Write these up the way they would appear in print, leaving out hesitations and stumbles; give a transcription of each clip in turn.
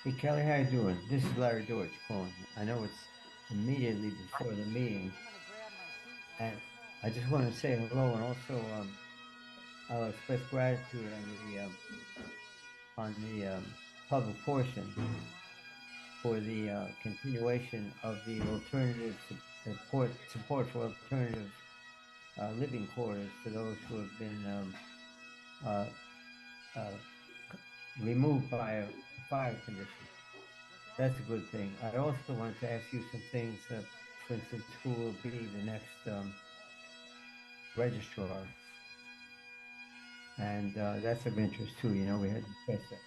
Hey Kelly, how you doing? This is Larry George calling. I know it's immediately before the meeting, and I just want to say hello, and also I'll express gratitude on the public portion for the continuation of the alternative support for alternative living quarters for those who have been uh, uh, removed by a fire condition. That's a good thing. I also wanted to ask you some things. For instance, who will be the next registrar? And that's of interest too. You know, we had discussed that.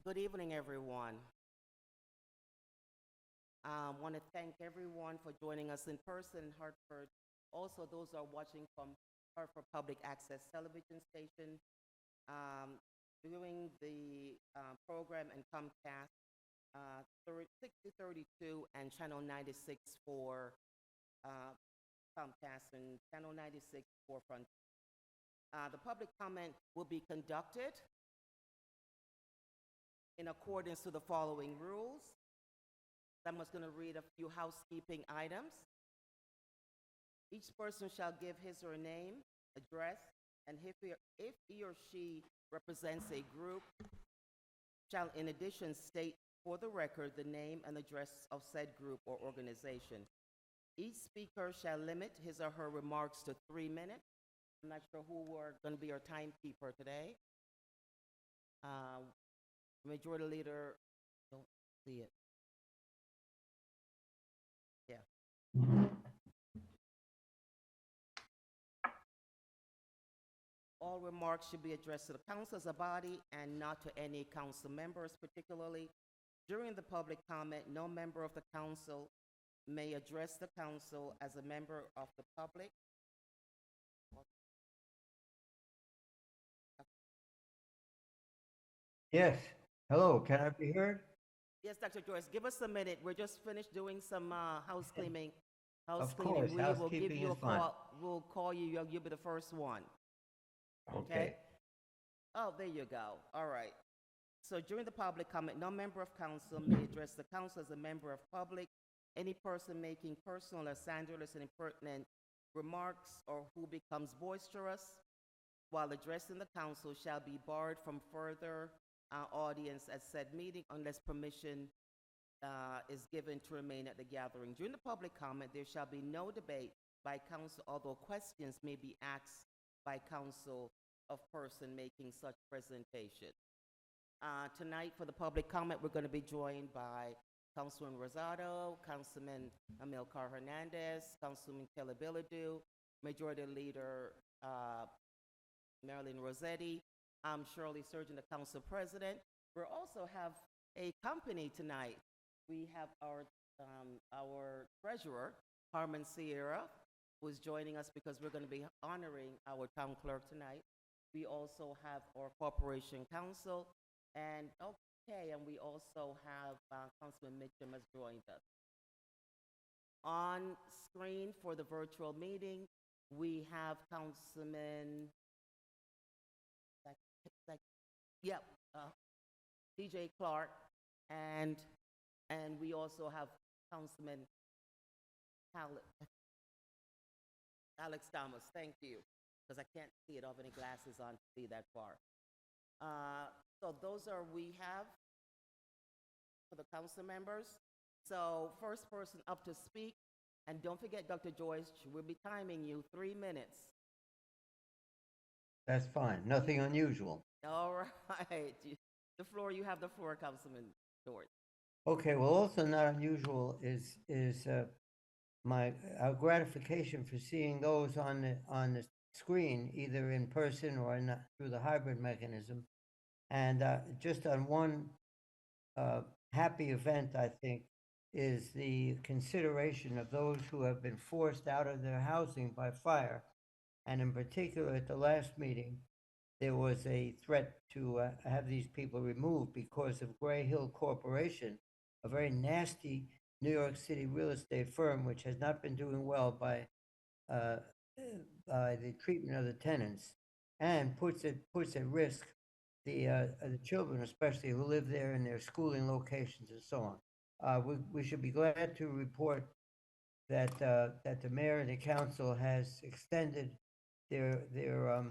Good evening, everyone. I want to thank everyone for joining us in person in Hartford. Also, those who are watching from Hartford Public Access Television Station, um, viewing the program and Comcast 6032 and Channel 96 for uh, Comcast and Channel 96 for Front. The public comment will be conducted in accordance to the following rules. I'm just going to read a few housekeeping items. Each person shall give his or her name, address, and if he or she represents a group, shall in addition state for the record the name and address of said group or organization. Each speaker shall limit his or her remarks to 3 minutes. I'm not sure who are going to be our timekeeper today. Uh, Majority Leader, don't see it. Yeah. All remarks should be addressed to the council as a body and not to any council members particularly. During the public comment, no member of the council may address the council as a member of the public. Yes. Hello. Can I be heard? Yes, Dr. Joyce, give us a minute. We're just finished doing some house cleaning. House Of cleaning. course. We will give Housekeeping you is a fun. call. We'll call you. You'll be the first one. Okay? Okay. Oh, there you go. All right. So during the public comment, no member of council may address the council as a member of public. Any person making personal or scandalous and impertinent remarks or who becomes boisterous while addressing the council shall be barred from further audience at said meeting unless permission is given to remain at the gathering. During the public comment, there shall be no debate by council, although questions may be asked by council of person making such presentation. Tonight, for the public comment, we're going to be joined by Councilman Rosado, Councilman Amilcar Hernandez, Councilman Kelly Billadu, Majority Leader Marilyn Rossetti, Shirley Surgeon, the Council President. We also have a company tonight. We have our treasurer, Harmon Sierra, who is joining us because we're going to be honoring our town clerk tonight. We also have our corporation counsel, and we also have Councilman Mitchum has joined us. On screen for the virtual meeting, we have Councilman, DJ Clark, and we also have Councilman Alex Thomas. Thank you, because I can't see it. I don't have any glasses on to see that far. So those are we have for the council members. So first person up to speak, and don't forget, Dr. Joyce, we'll be timing you 3 minutes. That's fine. Nothing unusual. All right. You have the floor, Councilman George. Okay, well, also not unusual is our gratification for seeing those on the screen, either in person or through the hybrid mechanism. And just on one happy event, I think, is the consideration of those who have been forced out of their housing by fire. And in particular, at the last meeting, there was a threat to have these people removed because of Gray Hill Corporation, a very nasty New York City real estate firm, which has not been doing well by the treatment of the tenants, and puts at risk the children, especially who live there in their schooling locations and so on. We should be glad to report that the mayor and the council has extended their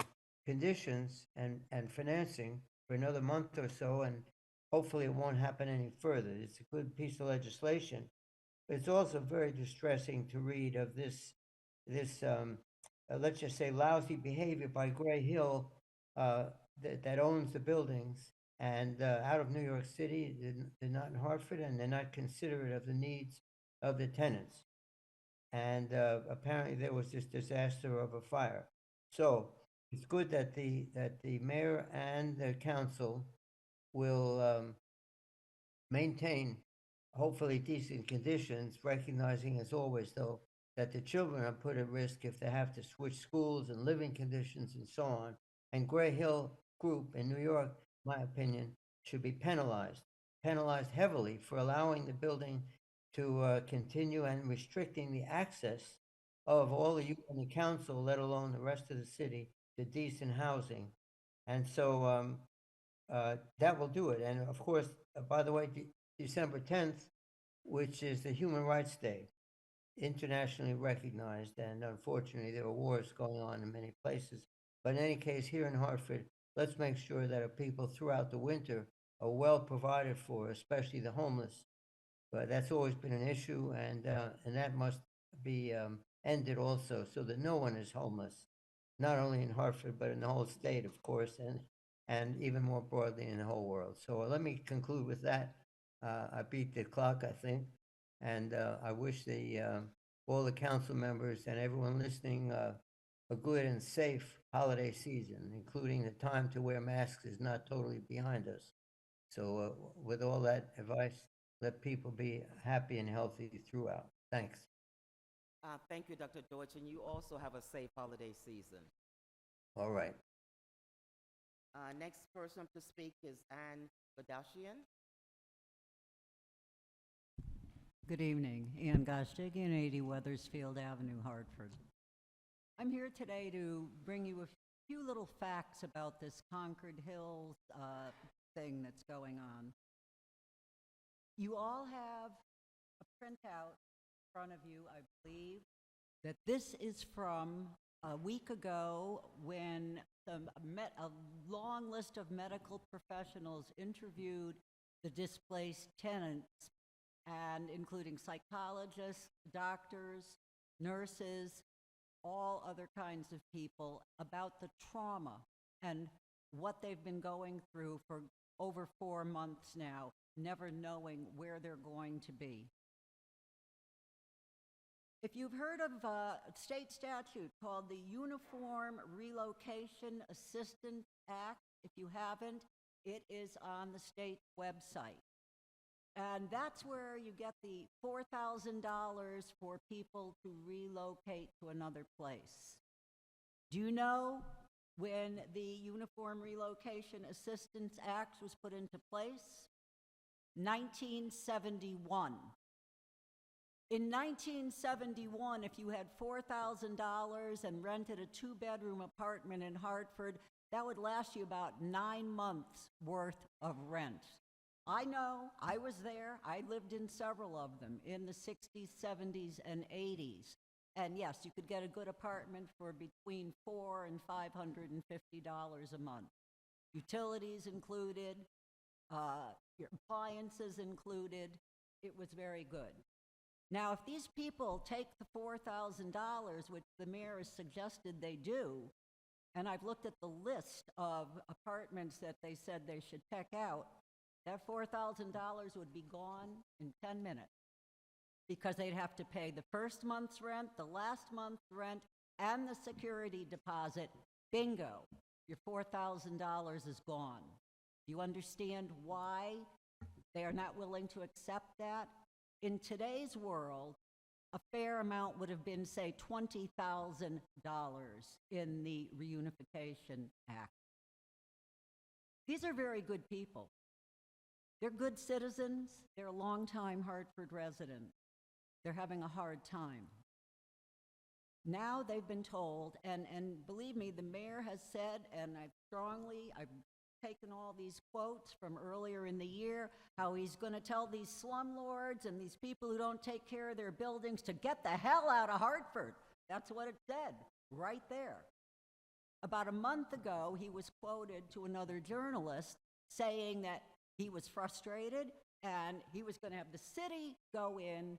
conditions and financing for another month or so, and hopefully it won't happen any further. It's a good piece of legislation. But it's also very distressing to read of this let's just say lousy behavior by Gray Hill that owns the buildings and out of New York City. They're not in Hartford, and they're not considerate of the needs of the tenants. And apparently there was this disaster of a fire. So it's good that the mayor and the council will maintain hopefully decent conditions, recognizing as always though that the children are put at risk if they have to switch schools and living conditions and so on. And Gray Hill Group in New York, my opinion, should be penalized heavily for allowing the building to continue and restricting the access of all the youth in the council, let alone the rest of the city, to decent housing. And so that will do it. And of course, by the way, December 10th, which is the Human Rights Day, internationally recognized, and unfortunately there are wars going on in many places. But in any case, here in Hartford, let's make sure that our people throughout the winter are well provided for, especially the homeless. But that's always been an issue, and that must be ended also, so that no one is homeless, not only in Hartford but in the whole state, of course, and even more broadly in the whole world. So let me conclude with that. I beat the clock, I think, and I wish all the council members and everyone listening a good and safe holiday season, including the time to wear masks is not totally behind us. So with all that advice, let people be happy and healthy throughout. Thanks. Thank you, Dr. Deutsch, and you also have a safe holiday season. All right. Next person to speak is Ann Gadashian. Good evening. Ann Gostigian, 80 Weathersfield Avenue, Hartford. I'm here today to bring you a few little facts about this Concord Hills thing that's going on. You all have a printout in front of you, I believe, that this is from a week ago when a long list of medical professionals interviewed the displaced tenants, and including psychologists, doctors, nurses, all other kinds of people about the trauma and what they've been going through for over 4 months now, never knowing where they're going to be. If you've heard of a state statute called the Uniform Relocation Assistance Act, if you haven't, it is on the state's website. And that's where you get the $4,000 for people to relocate to another place. Do you know when the Uniform Relocation Assistance Act was put into place? 1971. In 1971, if you had $4,000 and rented a 2-bedroom apartment in Hartford, that would last you about 9 months worth of rent. I know, I was there. I lived in several of them in the 60s, 70s, and 80s. And yes, you could get a good apartment for between $400 and $550 a month. Utilities included, your appliances included. It was very good. Now, if these people take the $4,000, which the mayor has suggested they do, and I've looked at the list of apartments that they said they should check out, that $4,000 would be gone in 10 minutes because they'd have to pay the first month's rent, the last month's rent, and the security deposit. Bingo, your $4,000 is gone. Do you understand why they are not willing to accept that? In today's world, a fair amount would have been, say, $20,000 in the Reunification Act. These are very good people. They're good citizens. They're longtime Hartford residents. They're having a hard time. Now they've been told, and believe me, the mayor has said, and I've taken all these quotes from earlier in the year, how he's going to tell these slumlords and these people who don't take care of their buildings to get the hell out of Hartford. That's what it said, right there. About a month ago, he was quoted to another journalist saying that he was frustrated and he was going to have the city go in,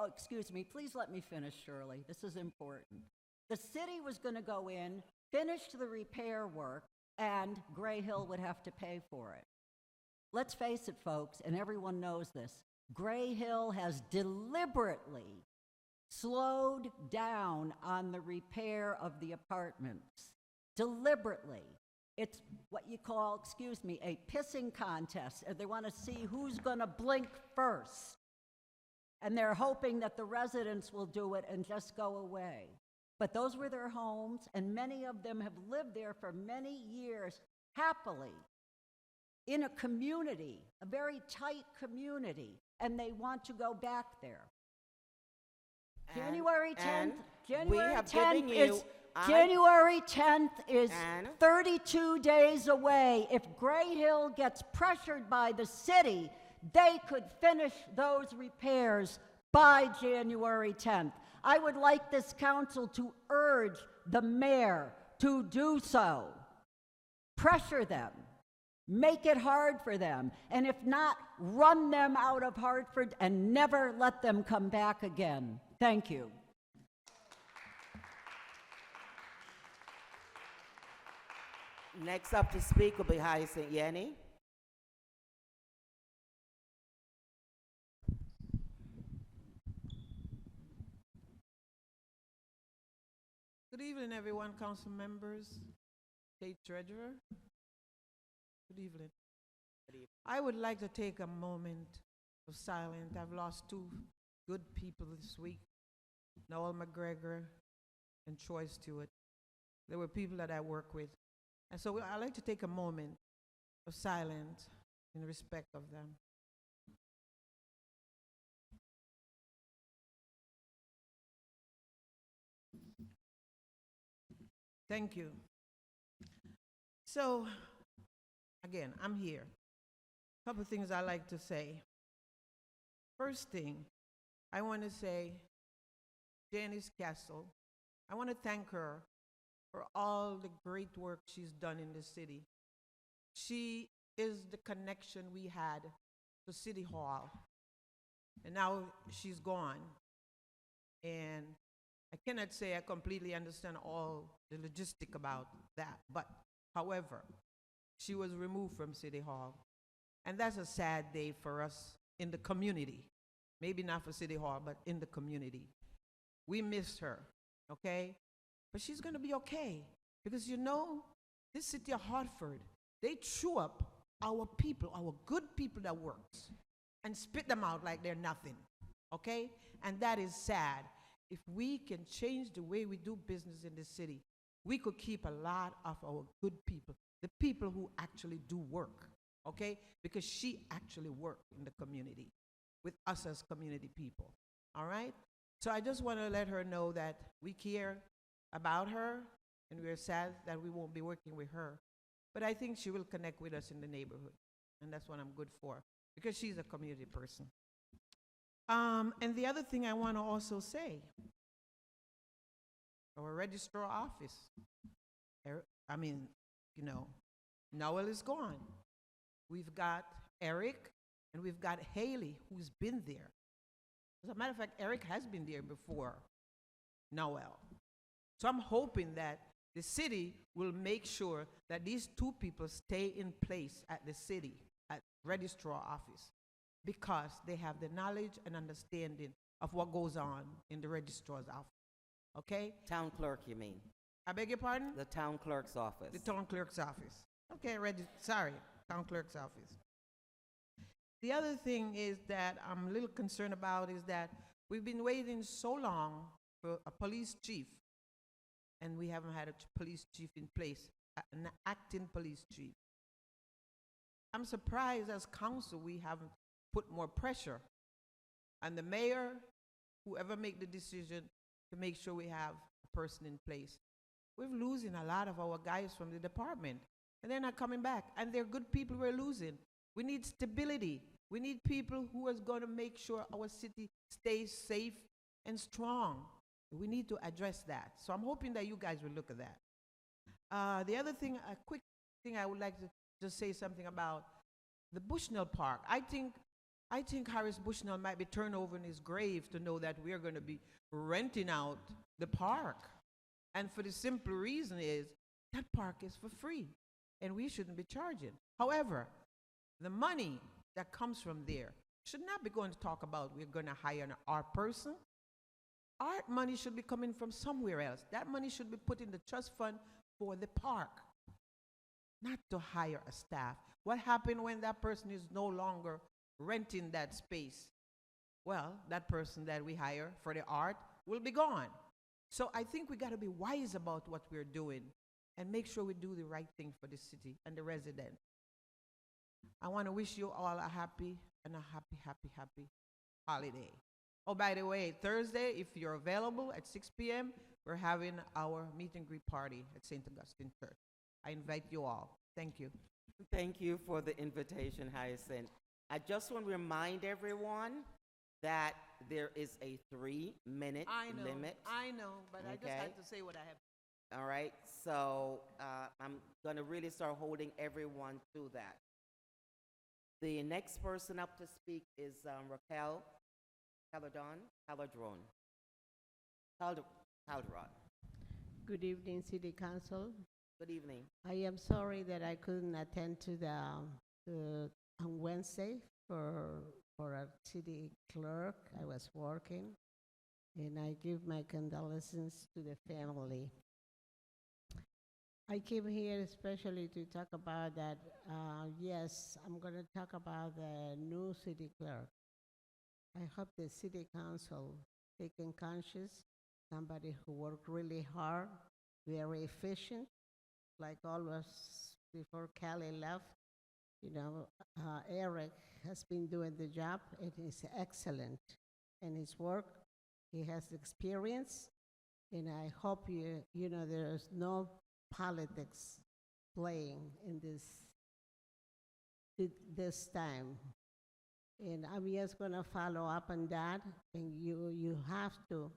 excuse me, please let me finish, Shirley. This is important. The city was going to go in, finish the repair work, and Gray Hill would have to pay for it. Let's face it, folks, and everyone knows this, Gray Hill has deliberately slowed down on the repair of the apartments. Deliberately. It's what you call, excuse me, a pissing contest. They want to see who's going to blink first. And they're hoping that the residents will do it and just go away. But those were their homes, and many of them have lived there for many years happily in a community, a very tight community, and they want to go back there. January 10th is 32 days away. If Gray Hill gets pressured by the city, they could finish those repairs by January 10th. I would like this council to urge the mayor to do so. Pressure them. Make it hard for them. And if not, run them out of Hartford and never let them come back again. Thank you. Next up to speak will be Hyacinth Yenny. Good evening, everyone, council members, state treasurer. Good evening. I would like to take a moment of silence. I've lost 2 good people this week, Noel McGregor and Troy Stewart. They were people that I work with. And so I'd like to take a moment of silence in respect of them. Thank you. So again, I'm here. Couple things I like to say. First thing, I want to say, Janice Castle, I want to thank her for all the great work she's done in the city. She is the connection we had to City Hall. And now she's gone. And I cannot say I completely understand all the logistic about that. But however, she was removed from City Hall. And that's a sad day for us in the community. Maybe not for City Hall, but in the community. We miss her, okay? But she's gonna be okay. Because you know, this city of Hartford, they chew up our people, our good people that works, and spit them out like they're nothing, okay? And that is sad. If we can change the way we do business in this city, we could keep a lot of our good people, the people who actually do work, okay? Because she actually worked in the community with us as community people, all right? So I just want to let her know that we care about her, and we're sad that we won't be working with her. But I think she will connect with us in the neighborhood, and that's what I'm good for, because she's a community person. And the other thing I want to also say, our registrar office, Noel is gone. We've got Eric, and we've got Haley, who's been there. As a matter of fact, Eric has been there before Noel. So I'm hoping that the city will make sure that these two people stay in place at the city, at registrar office, because they have the knowledge and understanding of what goes on in the registrar's office. Okay? Town clerk, you mean? I beg your pardon? The town clerk's office. The town clerk's office. Okay, sorry, town clerk's office. The other thing is that I'm a little concerned about is that we've been waiting so long for a police chief, and we haven't had a police chief in place, an acting police chief. I'm surprised as council we haven't put more pressure on the mayor, whoever make the decision, to make sure we have a person in place. We're losing a lot of our guys from the department, and they're not coming back, and they're good people we're losing. We need stability. We need people who are going to make sure our city stays safe and strong. We need to address that. So I'm hoping that you guys will look at that. The other thing, a quick thing I would like to just say something about the Bushnell Park. I think Harris Bushnell might be turned over in his grave to know that we are going to be renting out the park. And for the simple reason is that park is for free, and we shouldn't be charging. However, the money that comes from there should not be going to talk about we're going to hire an art person. Art money should be coming from somewhere else. That money should be put in the trust fund for the park, not to hire a staff. What happened when that person is no longer renting that space? Well, that person that we hire for the art will be gone. So I think we got to be wise about what we're doing and make sure we do the right thing for the city and the residents. I want to wish you all a happy holiday. Oh, by the way, Thursday, if you're available at 6 p.m., we're having our meet and greet party at St. Augustine Church. I invite you all. Thank you. Thank you for the invitation, Hyacinth. I just want to remind everyone that there is a 3-minute limit. I know, but okay. I just had to say what I have. All right, so I'm going to really start holding everyone to that. The next person up to speak is Raquel Calderon. Good evening, City Council. Good evening. I am sorry that I couldn't attend to on Wednesday for a city clerk. I was working, and I give my condolences to the family. I came here especially to talk about that. Yes, I'm going to talk about the new city clerk. I hope the city council taking conscious, somebody who worked really hard, very efficient, like always before Kelly left. You know, Eric has been doing the job, and he's excellent in his work. He has experience, and I hope you know there's no politics playing in this this time. And I'm just gonna follow up on that, and you have to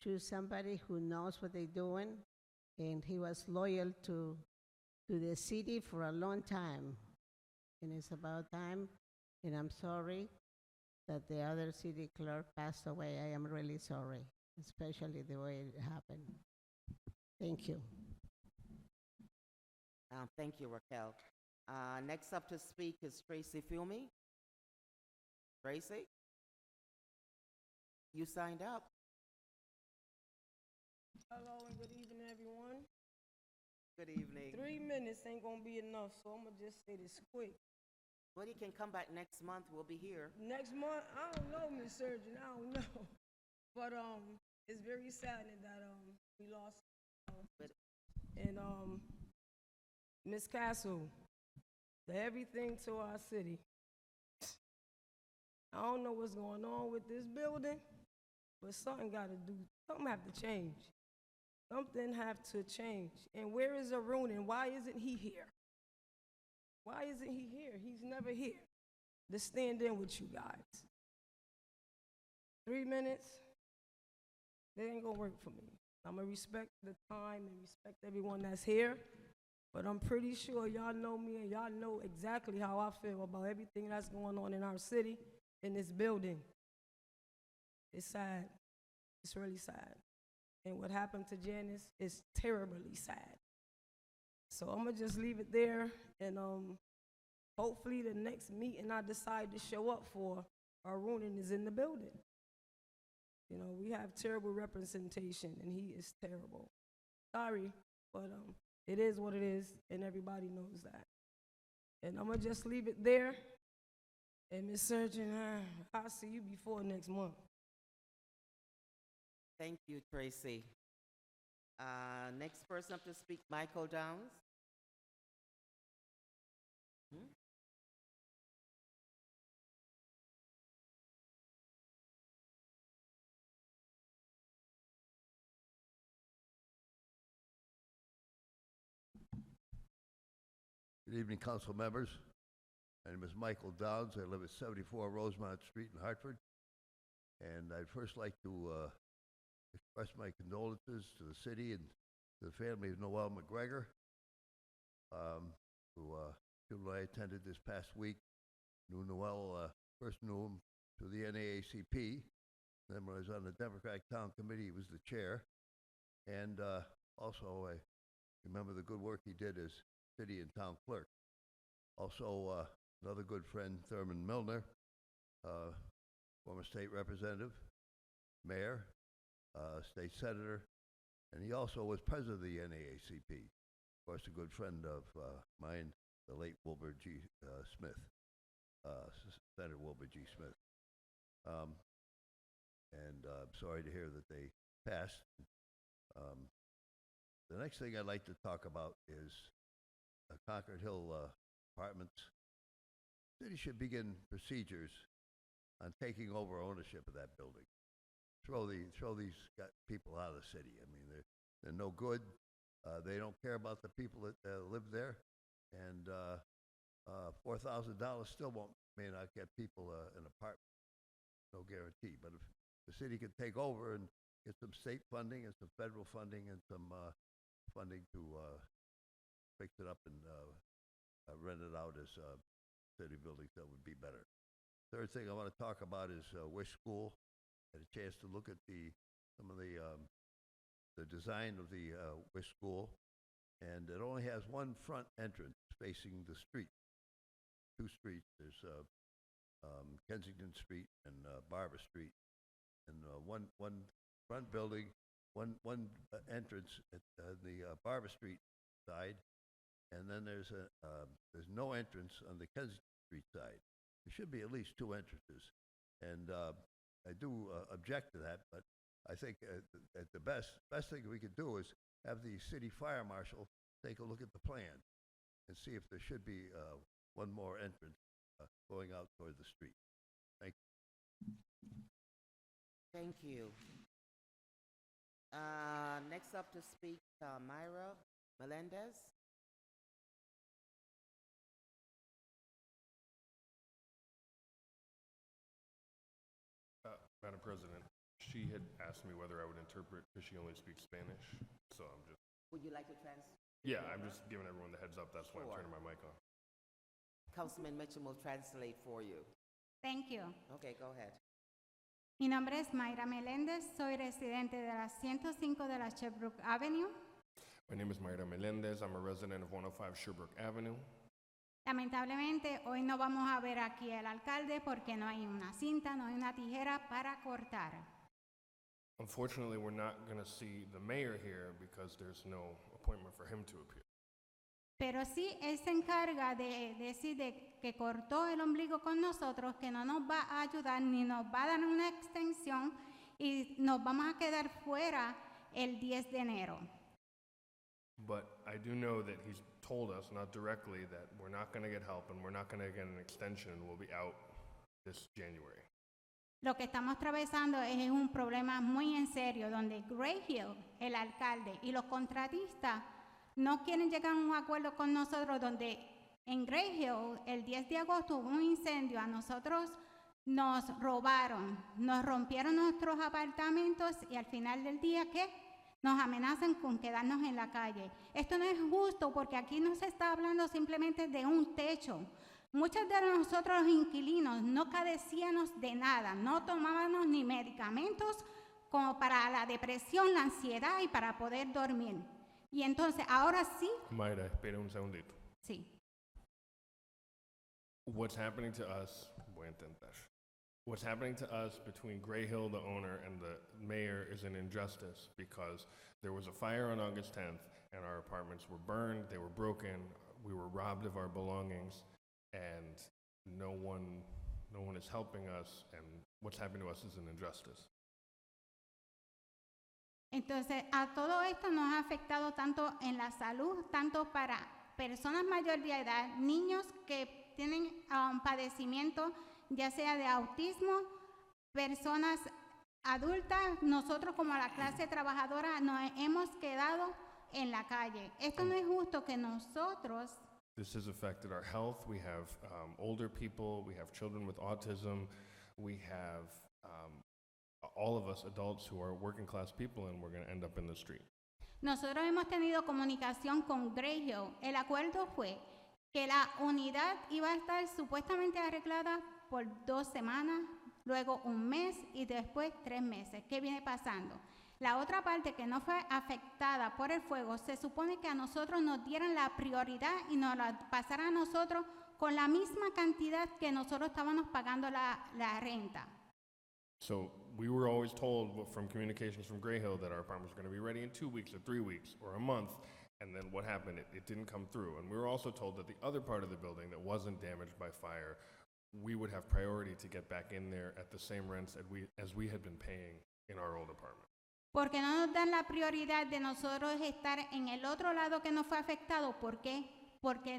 choose somebody who knows what they're doing, and he was loyal to the city for a long time. And it's about time, and I'm sorry that the other city clerk passed away. I am really sorry, especially the way it happened. Thank you. Thank you, Raquel. Next up to speak is Tracy Filmy. Tracy? You signed up. Hello and good evening, everyone. Good evening. 3 minutes ain't gonna be enough, so I'm gonna just say this quick. Well, you can come back next month. We'll be here. Next month, I don't know, Miss Surgeon, I don't know. But it's very saddening that we lost. And Miss Castle, the everything to our city. I don't know what's going on with this building, but something have to change. Something have to change. And where is Arun, and why isn't he here? Why isn't he here? He's never here to stand in with you guys. 3 minutes, they ain't gonna work for me. I'm gonna respect the time and respect everyone that's here, but I'm pretty sure y'all know me and y'all know exactly how I feel about everything that's going on in our city, in this building. It's sad. It's really sad. And what happened to Janice is terribly sad. So I'm gonna just leave it there, and hopefully the next meeting I decide to show up for, Arun is in the building. You know, we have terrible representation, and he is terrible. Sorry, but it is what it is, and everybody knows that. And I'm gonna just leave it there. And Ms. Surgeon, I'll see you before next month. Thank you, Tracy. Next person up to speak, Michael Downs. Good evening, council members. My name is Michael Downs. I live at 74 Rosemont Street in Hartford. And I'd first like to express my condolences to the city and to the family of Noel McGregor, who I attended this past week. Knew Noel, first knew him through the NAACP. Then when I was on the Democratic Town Committee, he was the chair. And also, I remember the good work he did as city and town clerk. Also, another good friend, Thurman Milner, former state representative, mayor, state senator, and he also was president of the NAACP. Of course, a good friend of mine, the late Wilbur G. Smith, Senator Wilbur G. Smith. And I'm sorry to hear that they passed. The next thing I'd like to talk about is Concord Hill Apartments. The city should begin procedures on taking over ownership of that building. Throw these people out of the city. I mean, they're no good. They don't care about the people that live there, and $4,000 still may not get people an apartment. No guarantee. But if the city can take over and get some state funding and some federal funding and some funding to fix it up and rent it out as city buildings, that would be better. Third thing I want to talk about is Wish School. I had a chance to look at some of the design of the Wish School, and it only has one front entrance facing the street. Two streets. There's Kensington Street and Barber Street, and one front building, one entrance at the Barber Street side, and then there's no entrance on the Kensington Street side. There should be at least two entrances, and I do object to that, but I think at the best thing we could do is have the city fire marshal take a look at the plan and see if there should be one more entrance going out toward the street. Thank you. Thank you. Next up to speak, Myra Melendez. Madam President, she had asked me whether I would interpret because she only speaks Spanish. So I'm just, Would you like to yeah, I'm just giving everyone the heads up. That's why I'm Sure. turning my mic on. Councilman Mitchell will translate for you. Thank you. Okay, go ahead. Mi nombre es Mayra Meléndez, soy residente de la 105 de la Sherbrooke Avenue. My name is Mayra Melendez. I'm a resident of 105 Sherbrooke Avenue. Lamentablemente, hoy no vamos a ver aquí al alcalde porque no hay una cinta, no hay una tijera para cortar. Unfortunately, we're not going to see the mayor here because there's no appointment for him to appear. Pero sí, él se encarga de decir de que cortó el ombligo con nosotros, que no nos va a ayudar ni nos va a dar una extensión y nos vamos a quedar fuera el 10 de enero. But I do know that he's told us, not directly, that we're not going to get help and we're not going to get an extension and we'll be out this January. Lo que estamos atravesando es un problema muy en serio, donde Gray Hill, el alcalde y los contratistas no quieren llegar a un acuerdo con nosotros, donde en Gray Hill el 10 de agosto hubo un incendio, a nosotros nos robaron, nos rompieron nuestros apartamentos y al final del día, ¿qué? Nos amenazan con quedarnos en la calle. Esto no es justo porque aquí no se está hablando simplemente de un techo. Muchos de nosotros los inquilinos no cadecíamos de nada, no tomábamos ni medicamentos como para la depresión, la ansiedad y para poder dormir. Y entonces, ahora sí. Mayra, espera un segundito. Sí. What's happening to us, voy a intentar. What's happening to us between Gray Hill, the owner, and the mayor is an injustice because there was a fire on August 10th and our apartments were burned, they were broken, we were robbed of our belongings, and no one is helping us, and what's happening to us is an injustice. Entonces, a todo esto nos ha afectado tanto en la salud, tanto para personas mayores de edad, niños que tienen padecimiento, ya sea de autismo, personas adultas, nosotros como la clase trabajadora nos hemos quedado en la calle. Esto no es justo que nosotros. This has affected our health. We have older people, we have children with autism, we have all of us adults who are working class people, and we're going to end up in the street. Nosotros hemos tenido comunicación con Gray Hill. El acuerdo fue que la unidad iba a estar supuestamente arreglada por 2 semanas, luego 1 mes y después 3 meses. ¿Qué viene pasando? La otra parte que no fue afectada por el fuego, se supone que a nosotros nos dieran la prioridad y nos la pasaran a nosotros con la misma cantidad que nosotros estábamos pagando la renta. So we were always told from communications from Gray Hill that our apartments were going to be ready in 2 weeks or 3 weeks or a month. And then what happened? It didn't come through. And we were also told that the other part of the building that wasn't damaged by fire, we would have priority to get back in there at the same rents as we had been paying in our old apartment. Porque no nos dan la prioridad de nosotros estar en el otro lado que no fue afectado. ¿Por qué? Porque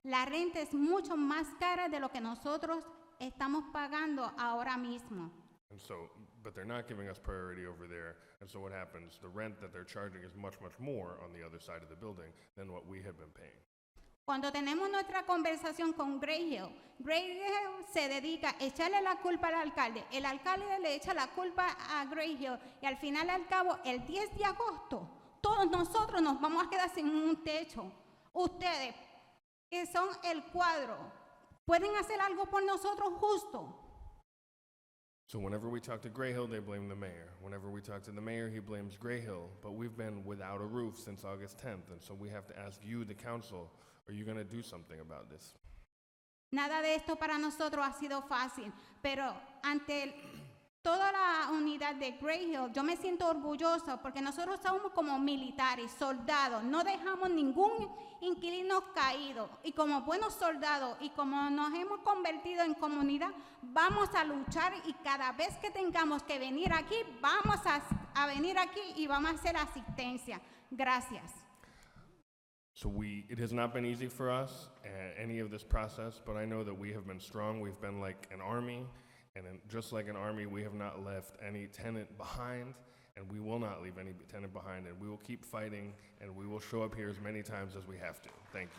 la renta es mucho más cara de lo que nosotros estamos pagando ahora mismo. And so, but they're not giving us priority over there. And so what happens? The rent that they're charging is much, much more on the other side of the building than what we had been paying. Cuando tenemos nuestra conversación con Gray Hill se dedica a echarle la culpa al alcalde. El alcalde le echa la culpa a Gray Hill y al final al cabo, el 10 de agosto, todos nosotros nos vamos a quedar sin un techo. Ustedes, que son el cuadro, ¿pueden hacer algo por nosotros justo? So whenever we talk to Gray Hill, they blame the mayor. Whenever we talk to the mayor, he blames Gray Hill. But we've been without a roof since August 10th, and so we have to ask you, the council, are you going to do something about this? Nada de esto para nosotros ha sido fácil, pero ante toda la unidad de Gray Hill, yo me siento orgullosa porque nosotros somos como militares, soldados, no dejamos ningún inquilino caído y como buenos soldados y como nos hemos convertido en comunidad, vamos a luchar y cada vez que tengamos que venir aquí, vamos a venir aquí y vamos a hacer asistencia. Gracias. So it has not been easy for us, any of this process, but I know that we have been strong. We've been like an army, and just like an army, we have not left any tenant behind, and we will not leave any tenant behind, and we will keep fighting, and we will show up here as many times as we have to. Thank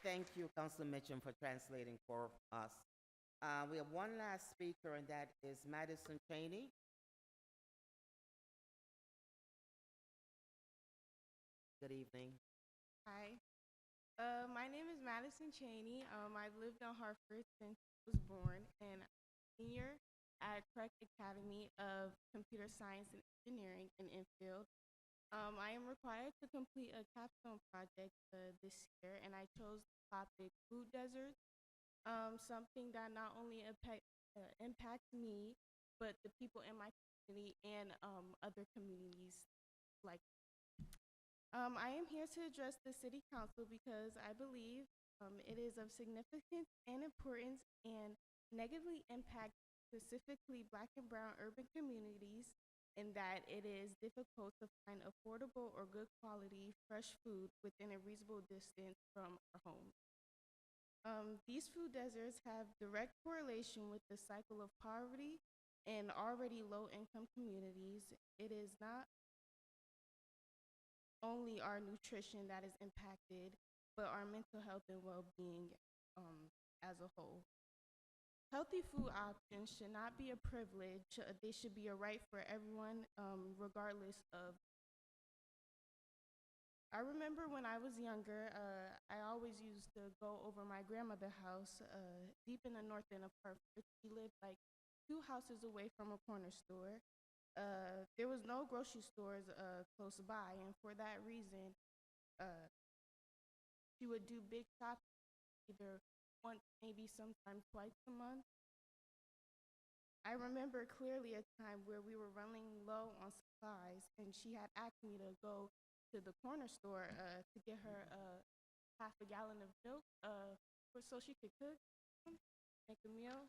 you. thank you, Councilor Mitchum, for translating for us. We have one last speaker, and that is Madison Cheney. Good evening. Hi. My name is Madison Cheney. I've lived in Hartford since I was born, and I'm a senior at Craig Academy of Computer Science and Engineering in Enfield. I am required to complete a capstone project this year, and I chose the topic food deserts, something that not only impacts me, but the people in my community and other communities like I am here to address the City Council because I believe it is of significance and importance and negatively impacts specifically Black and brown urban communities in that it is difficult to find affordable or good quality fresh food within a reasonable distance from our homes. These food deserts have direct correlation with the cycle of poverty in already low-income communities. It is not only our nutrition that is impacted, but our mental health and well-being as a whole. Healthy food options should not be a privilege. They should be a right for everyone, regardless of. I remember when I was younger, I always used to go over my grandmother's house deep in the north end of Hartford. She lived like 2 houses away from a corner store. There was no grocery stores close by, and for that reason, she would do big shopping either once, maybe sometimes twice a month. I remember clearly a time where we were running low on supplies, and she had asked me to go to the corner store to get her half a gallon of milk so she could cook, make a meal.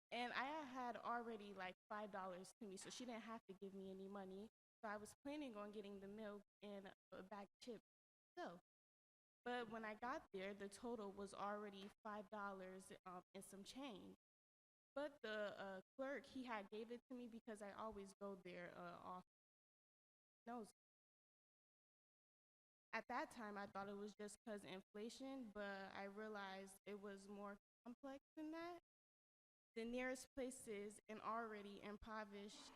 And I had already like $5 to me, so she didn't have to give me any money. So I was planning on getting the milk and a bag of chips myself. But when I got there, the total was already $5 and some change. But the clerk, he had gave it to me because I always go there often. Knows. At that time, I thought it was just because inflation, but I realized it was more complex than that. The nearest places in already impoverished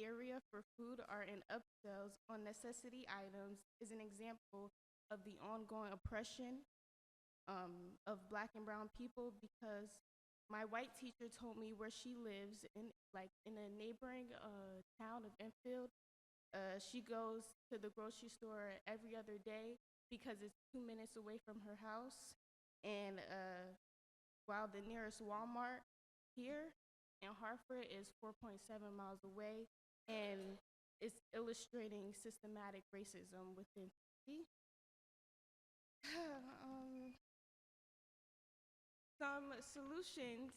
area for food are in upsells on necessity items is an example of the ongoing oppression of Black and brown people because my white teacher told me where she lives in a neighboring town of Enfield. She goes to the grocery store every other day because it's 2 minutes away from her house, and while the nearest Walmart here in Hartford is 4.7 miles away, and it's illustrating systematic racism within the city. Some solutions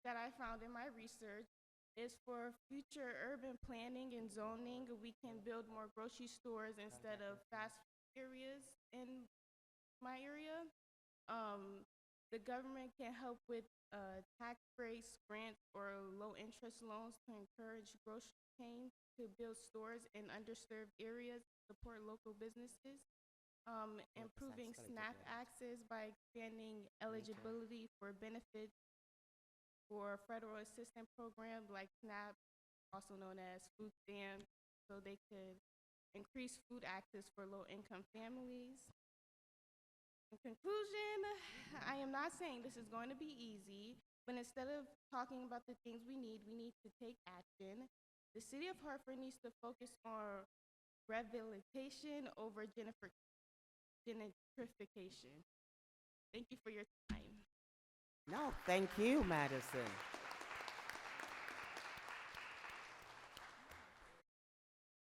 that I found in my research is for future urban planning and zoning, we can build more grocery stores instead of fast food areas in my area. The government can help with tax breaks, grants, or low interest loans to encourage grocery chains to build stores in underserved areas, support local businesses. Improving SNAP access by expanding eligibility for benefits for federal assistance programs like SNAP, also known as food stamps, so they could increase food access for low-income families. In conclusion, I am not saying this is going to be easy, but instead of talking about the things we need to take action. The city of Hartford needs to focus on rehabilitation over gentrification. Thank you for your time. No, thank you, Madison.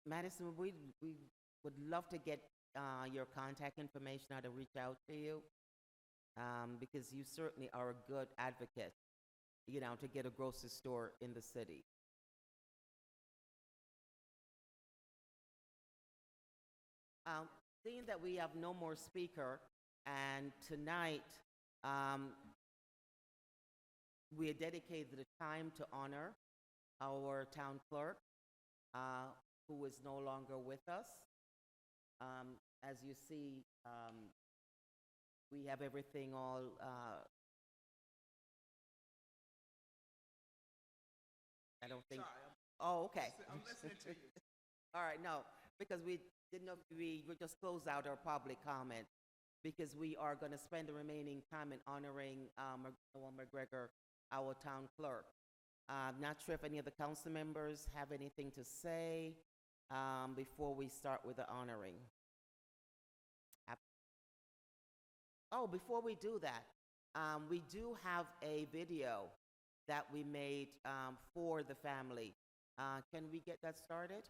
Madison, we would love to get your contact information, how to reach out to you, because you certainly are a good advocate, to get a grocery store in the city. Seeing that we have no more speaker, and tonight we are dedicated the time to honor our town clerk, who is no longer with us. As you see, We have everything all, I don't think. Oh, okay. I'm listening to you. All right, no, because we didn't know if we would just close out our public comment, because we are going to spend the remaining time in honoring Noel McGregor, our town clerk. Not sure if any of the council members have anything to say before we start with the honoring. Oh, before we do that, we do have a video that we made for the family. Can we get that started?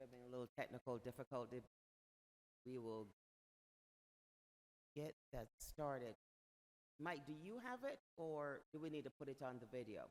Having a little technical difficulty. We will get that started. Mike, do you have it, or do we need to put it on the video?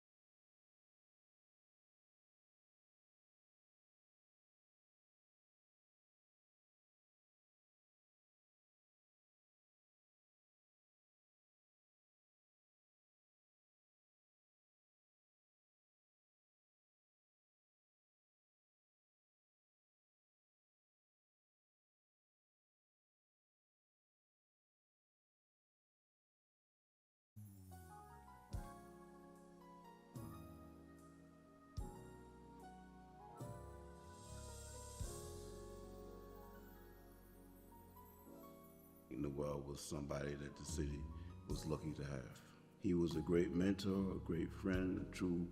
Noel was somebody that the city was lucky to have. He was a great mentor, a great friend, a true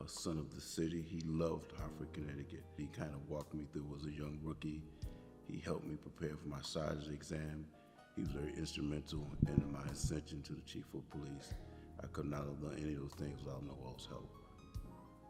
son of the city. He loved Hartford, Connecticut. He kind of walked me through as a young rookie. He helped me prepare for my sergeant's exam. He was very instrumental in my ascension to the chief of police. I could not have done any of those things without Noel's help.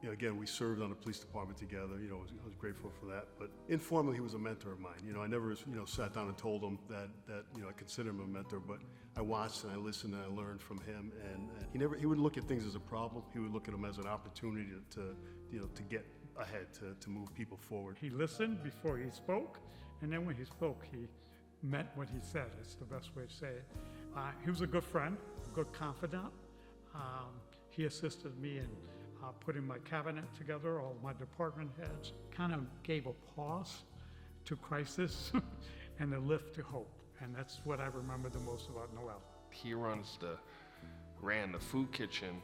You know, again, we served on the police department together. You know, I was grateful for that. But informally, he was a mentor of mine. You know, I never, sat down and told him that I consider him a mentor. But I watched and I listened and I learned from him. And he wouldn't look at things as a problem. He would look at them as an opportunity to get ahead, to move people forward. He listened before he spoke, and then when he spoke, he meant what he said. It's the best way to say it. He was a good friend, a good confidant. He assisted me in putting my cabinet together, all my department heads, kind of gave a pause to crisis and a lift to hope. And that's what I remember the most about Noel. He ran the food kitchen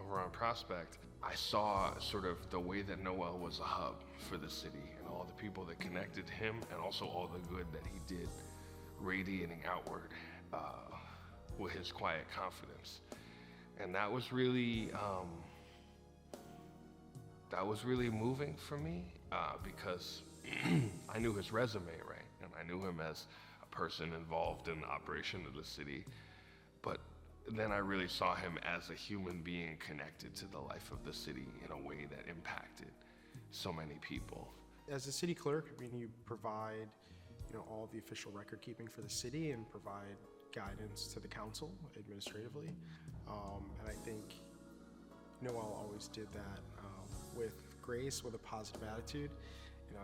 over on Prospect. I saw sort of the way that Noel was a hub for the city and all the people that connected him and also all the good that he did radiating outward with his quiet confidence. And that was really moving for me because I knew his resume, right? And I knew him as a person involved in the operation of the city. But then I really saw him as a human being connected to the life of the city in a way that impacted so many people. As a city clerk, I mean, you provide, all of the official record keeping for the city and provide guidance to the council administratively. And I think Noel always did that with grace, with a positive attitude.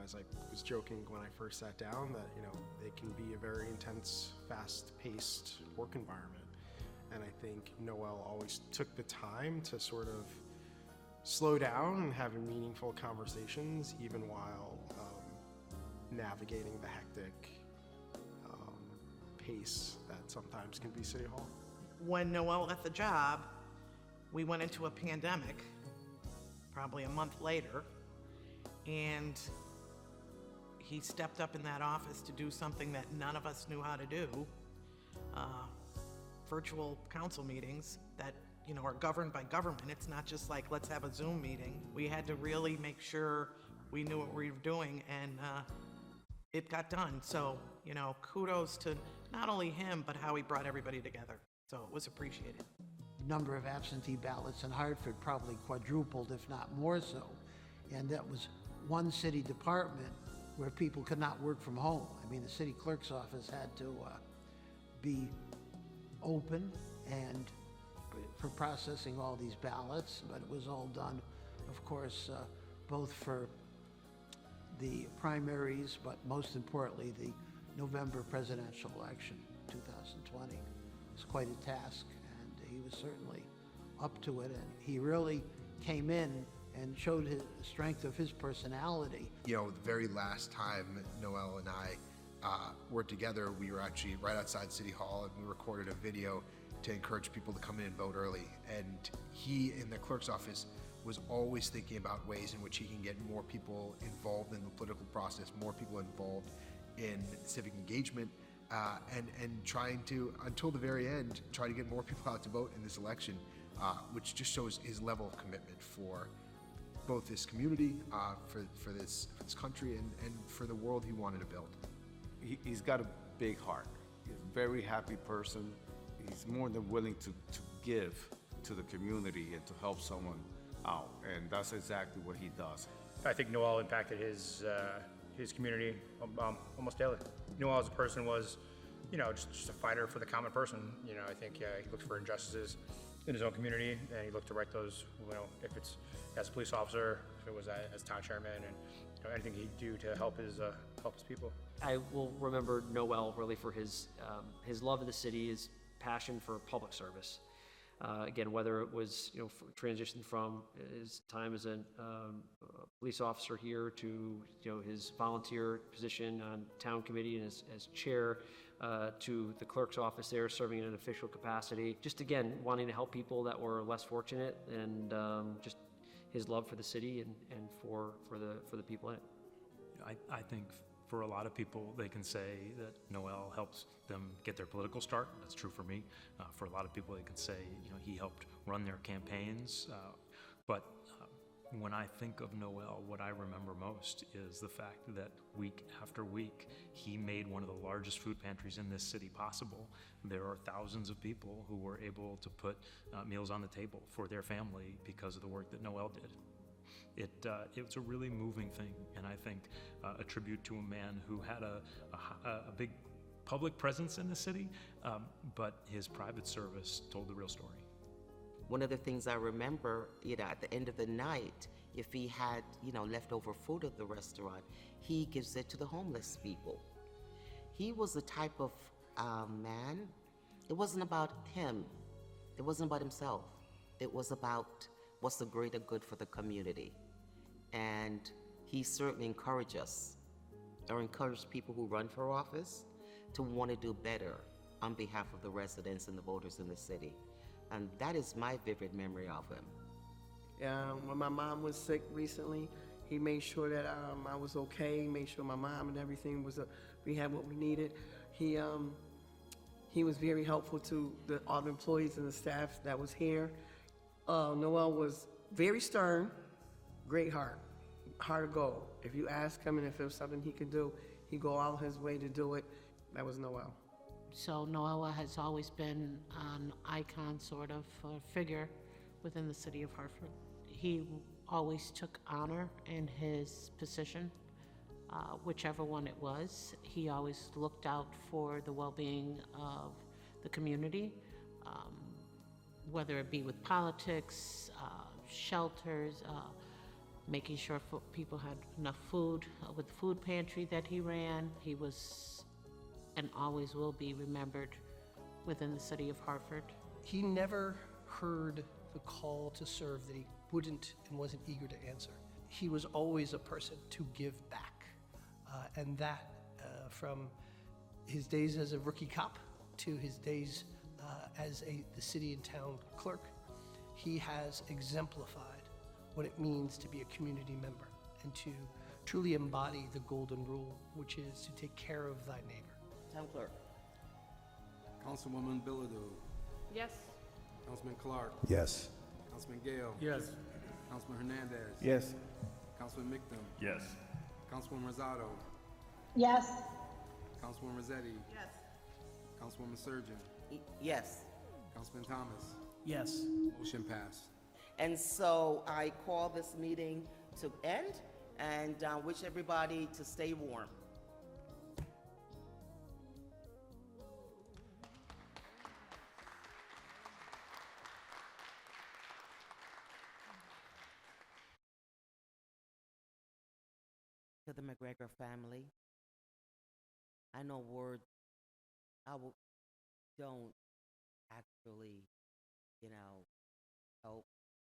As I was joking when I first sat down that, it can be a very intense, fast-paced work environment. And I think Noel always took the time to sort of slow down and have meaningful conversations, even while navigating the hectic pace that sometimes can be City Hall. When Noel left the job, we went into a pandemic, probably a month later, and he stepped up in that office to do something that none of us knew how to do. Virtual council meetings that are governed by government. It's not just like, let's have a Zoom meeting. We had to really make sure we knew what we were doing, and it got done. So, you know, kudos to not only him, but how he brought everybody together. So it was appreciated. Number of absentee ballots in Hartford probably quadrupled, if not more so. And that was one city department where people could not work from home. I mean, the city clerk's office had to be open and for processing all these ballots, but it was all done, of course, both for the primaries, but most importantly, the November presidential election, 2020. It was quite a task, and he was certainly up to it, and he really came in and showed his strength of his personality. You know, the very last time Noel and I were together, we were actually right outside City Hall, and we recorded a video to encourage people to come in and vote early. And he, in the clerk's office, was always thinking about ways in which he can get more people involved in the political process, more people involved in civic engagement, and trying to, until the very end, try to get more people out to vote in this election, which just shows his level of commitment for both this community, for this country, and for the world he wanted to build. He's got a big heart. He's a very happy person. He's more than willing to give to the community and to help someone out, and that's exactly what he does. I think Noel impacted his community almost daily. Noel as a person was, you know, just a fighter for the common person. You know, I think he looked for injustices in his own community, and he looked to right those, you know, if it's as a police officer, if it was as town chairman, and you know, anything he'd do to help his people. I will remember Noel really for his love of the city, his passion for public service. Again, whether it was, you know, transition from his time as a police officer here to, you know, his volunteer position on town committee and as chair, to the clerk's office there, serving in an official capacity. Just again, wanting to help people that were less fortunate, and just his love for the city and for the people in it. I think for a lot of people, they can say that Noel helps them get their political start. That's true for me. For a lot of people, they can say, you know, he helped run their campaigns. But when I think of Noel, what I remember most is the fact that week after week, he made one of the largest food pantries in this city possible. There are thousands of people who were able to put meals on the table for their family because of the work that Noel did. It's a really moving thing, and I think a tribute to a man who had a big public presence in the city, but his private service told the real story. One of the things I remember, you know, at the end of the night, if he had, you know, leftover food at the restaurant, he gives it to the homeless people. He was the type of man, it wasn't about him, it wasn't about himself, it was about what's the greater good for the community. And he certainly encouraged us, or encouraged people who run for office to want to do better on behalf of the residents and the voters in the city. And that is my vivid memory of him. When my mom was sick recently, he made sure that I was okay, made sure my mom and everything was, we had what we needed. He was very helpful to all the employees and the staff that was here. Noel was very stern, great heart of gold. If you ask him and if it was something he could do, he'd go all his way to do it. That was Noel. So Noel has always been an icon sort of figure within the city of Hartford. He always took honor in his position, whichever one it was. He always looked out for the well-being of the community, whether it be with politics, shelters, making sure people had enough food. With the food pantry that he ran, he was and always will be remembered within the city of Hartford. He never heard the call to serve that he wouldn't and wasn't eager to answer. He was always a person to give back. And that, from his days as a rookie cop to his days as the city and town clerk, he has exemplified what it means to be a community member and to truly embody the golden rule, which is to take care of thy neighbor. Town clerk. Councilwoman Bilodeau. Yes. Councilman Clark. Yes. Councilman Gale. Yes. Councilman Hernandez. Yes. Councilman Mictum. Yes. Councilwoman Rosado. Yes. Councilwoman Rossetti. Yes. Councilwoman Surgeon. Yes. Councilman Thomas. Yes. Motion passed. And so I call this meeting to end and wish everybody to stay warm. To the McGregor family, I know words don't actually, help,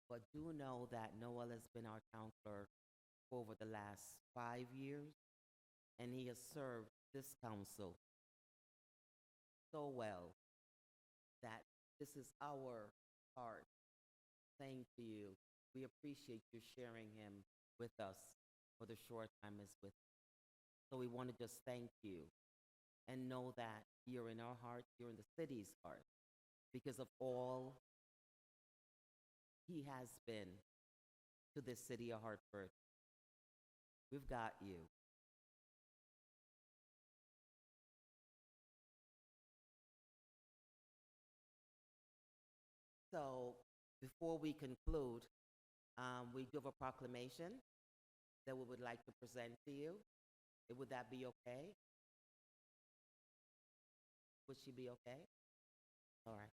but do know that Noel has been our town clerk for over the last 5 years, and he has served this council so well that this is our heart saying to you, we appreciate you sharing him with us for the short time is with us. So we want to just thank you and know that you're in our heart, you're in the city's heart, because of all he has been to this city of Hartford. We've got you. So before we conclude, we give a proclamation that we would like to present to you. Would that be okay? Would she be okay? All right.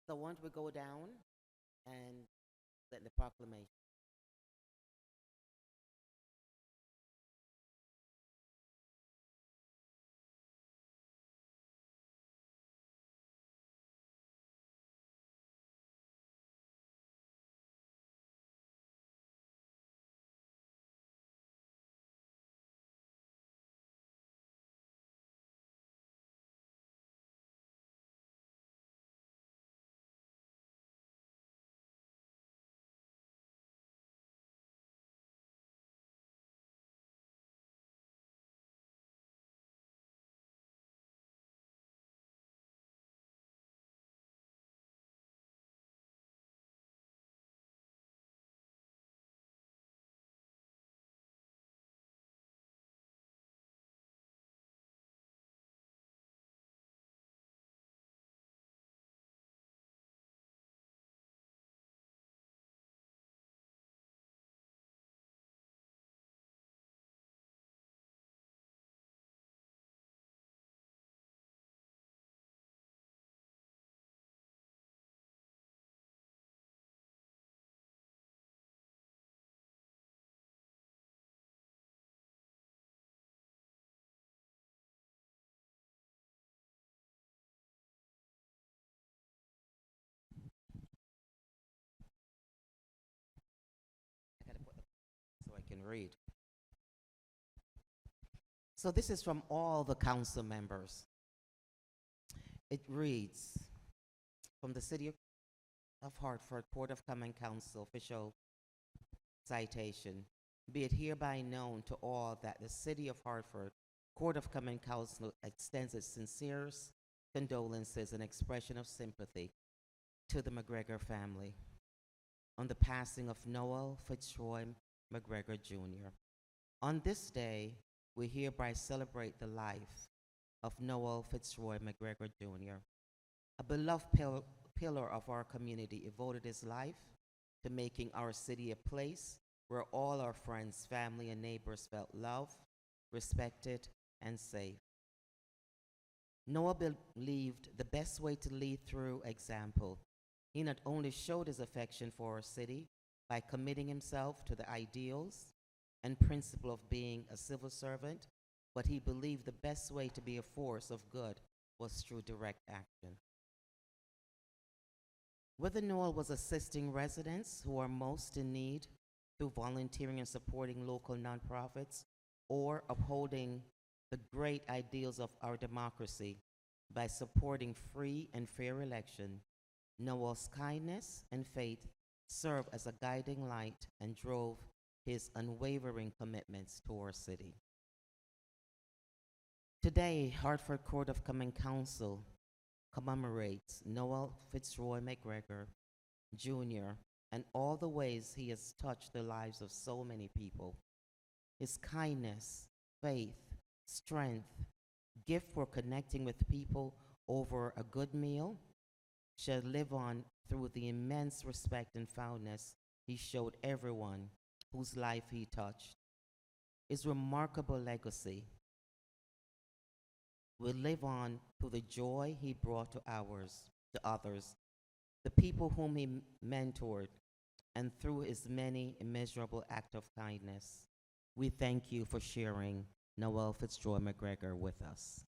So once we go down and let the proclamation. I gotta put so I can read. So this is from all the council members. It reads, from the City of Hartford Court of Common Council official citation, be it hereby known to all that the City of Hartford Court of Common Council extends its sincerest condolences and expression of sympathy to the McGregor family on the passing of Noel Fitzroy McGregor Jr. On this day, we hereby celebrate the life of Noel Fitzroy McGregor Jr., a beloved pillar of our community. Devoted his life to making our city a place where all our friends, family, and neighbors felt loved, respected, and safe. Noel believed the best way to lead through example. He not only showed his affection for our city by committing himself to the ideals and principle of being a civil servant, but he believed the best way to be a force of good was through direct action. Whether Noel was assisting residents who are most in need through volunteering and supporting local nonprofits, or upholding the great ideals of our democracy by supporting free and fair election, Noel's kindness and faith served as a guiding light and drove his unwavering commitments to our city. Today, Hartford Court of Common Council commemorates Noel Fitzroy McGregor Jr. and all the ways he has touched the lives of so many people. His kindness, faith, strength, gift for connecting with people over a good meal, shall live on through the immense respect and fondness he showed everyone whose life he touched. His remarkable legacy will live on through the joy he brought to others, the people whom he mentored, and through his many immeasurable acts of kindness. We thank you for sharing Noel Fitzroy McGregor with us.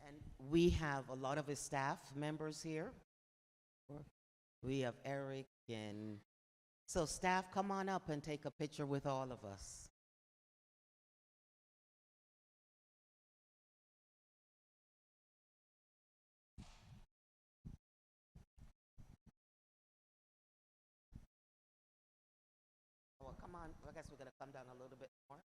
And we have a lot of his staff members here. We have Eric and, so staff, come on up and take a picture with all of us. Well, come on, I guess we're gonna come down a little bit more.